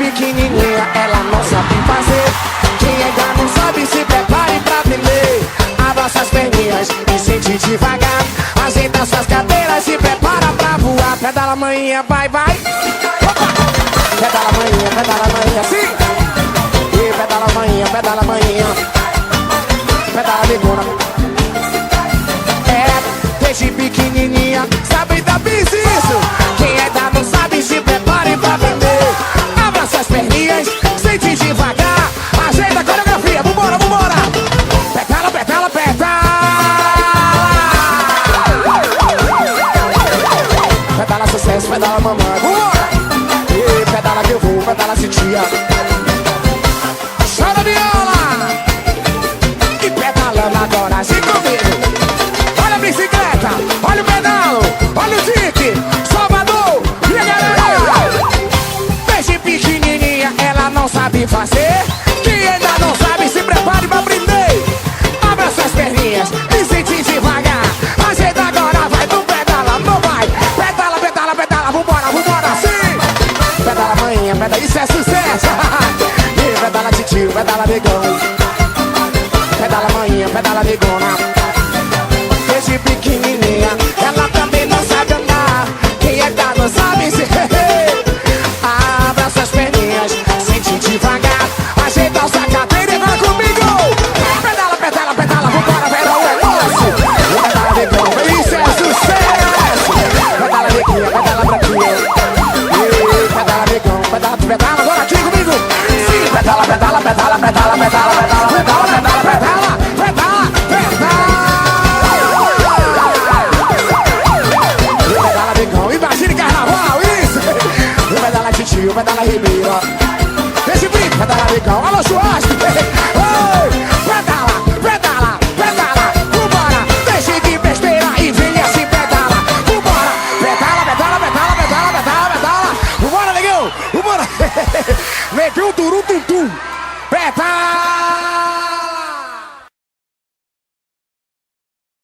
pequenininha, ela não sabe fazer. Quem ainda não sabe, se prepare pra aprender. Abra suas perninhas e sente devagar. Ajeita suas cadeiras, se prepara pra voar. Pedala manhinha, vai, vai. Pedala manhinha, sim. E pedala manhinha, pedala manhinha. Pedala bigona. É, desde pequenininha, sabe da bis isso. Quem ainda não sabe, se prepare pra aprender. Abra suas perninhas, sente devagar. Ajeita a coreografia, vambora, vambora. Pedala, pedala, pedala. Pedala sucesso, pedala mamãe, vambora. E pedala que eu vou, pedala sentia. Chora a viola. E pedalando agora, assim comigo. Olha a bicicleta, olha o pedalo, olha o tique, Salvador, e a galera. Desde pequenininha ela não sabe fazer. Quem ainda não sabe, se prepare pra aprender. Abra suas perninhas e sente devagar. Ajeita agora, vai, tu pedala, não vai. Pedala, pedala, pedala, vambora, vambora, sim. Pedala manhinha, pedala, isso é sucesso. E pedala titio, pedala negão. Pedala manhinha, pedala negona. Desde pequenininha, ela também não sabe andar. Quem ainda não sabe se abra suas perninhas, sente devagar. Ajeita a sua cadeira e vai comigo. Pedala, pedala, pedala, vambora, pedala, é nosso. Pedala negão, isso é sucesso. Pedala neguinha, pedala branquinha. Pedala negão, pedala, pedala, agora aqui comigo. Sim, pedala, pedala, pedala, pedala, pedala, pedala, pedala, pedala, pedala, pedala, pedala. Imagine carnaval, isso! O pedala titio, o pedala ribeira. Esse brinco, pedala legal, alô churrasco. Pedala, pedala, pedala, vambora. Deixe de besteira e vem assim, pedala. Vambora, pedala, pedala, pedala, pedala, pedala, pedala. Vambora, negão, vambora. Negão, turum, tum, tum. Pedala.